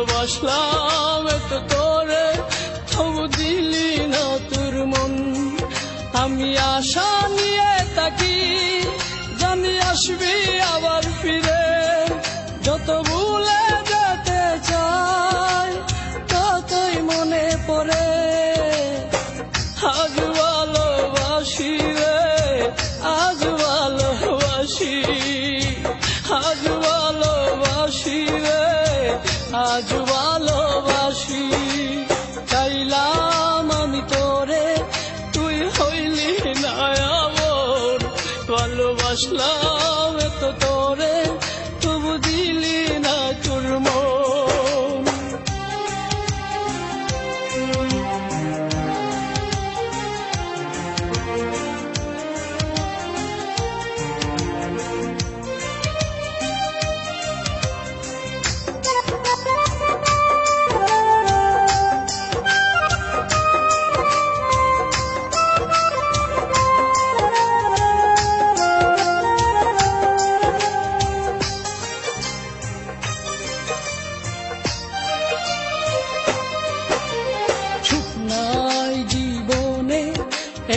ভালোবাসলাম এত তোরে, তবু দিলি না তোর মন। আমি আশা নিয়ে থাকি, জানি আসবি আবার ফিরে। যত ভুলে যেতে চাই, ততই মনে পড়ে। আজ ভালোবাসি রে, আজ ভালোবাসি, আজ ভালোবাসি রে, আজ ভালোবাসি। চাইলাম আমি তোরে, তুই হইলি না আমার। ভালোবাসলাম এত তোরে, তবু দিলি না তোর মন।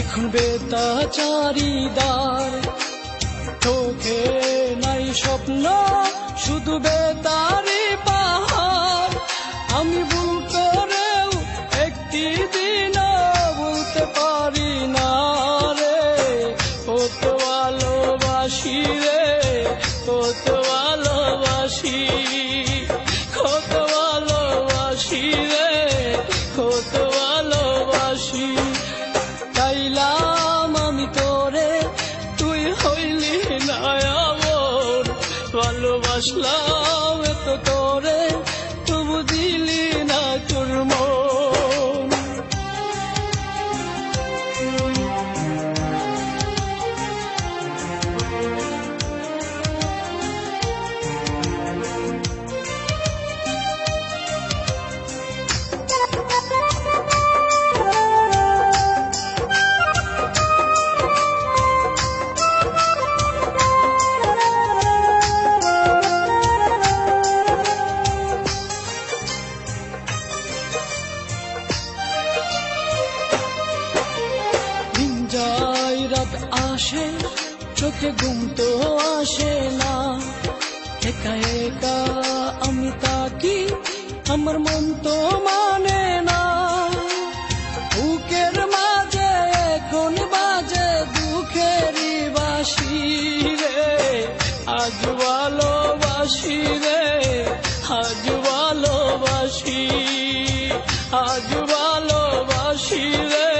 এখন বেতাচারিদার চোখে নাই স্বপ্ন, শুধু বেতারি পাহাড়। আমি ভুল করেও একটি দিনও বলতে পারি না রে, কত ভালোবাসি রে, কত ভালোবাসি, কত ভালোবাসি রে, কত ভালোবাসি। চাইলাম আমি তোরে, তুই হইলি না আমার। ভালোবাসলাম এত তোরে, তবু দিলি না তোর মন। রাত আসে, চোখে ঘুম তো আসে না। একা একা আমি তাকি, আমার মন তো মানে না। বুকের মাঝে এখন বাজে দুঃখেরই বাঁশি রে। আজ ভালোবাসি রে, আজ ভালোবাসি, আজ ভালোবাসি রে,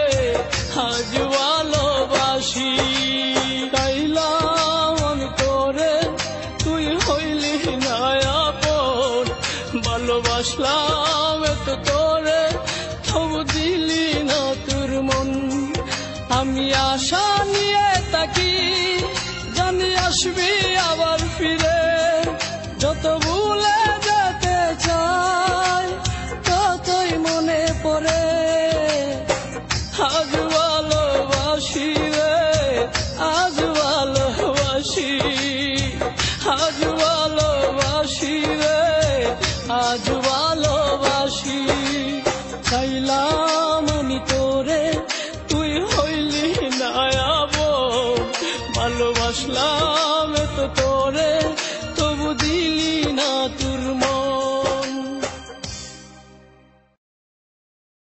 আজ ভালোবাসি। চাইলাম আমি তোরে, তুই হইলি না আপন। ভালোবাসলাম এত তোরে, তবু দিলি না তোর মন। আমি আশা নিয়ে থাকি, জানি আসবি আবার ফিরে। যত ভুলে যেতে চাই, ততই মনে পড়ে। আজ ভালোবাসি রে, আজ ভালোবাসি, আজ ভালোবাসি রে, আজ ভালোবাসি। চাইলাম আমি তোরে, তুই হইলি না আপন। ভালোবাসলাম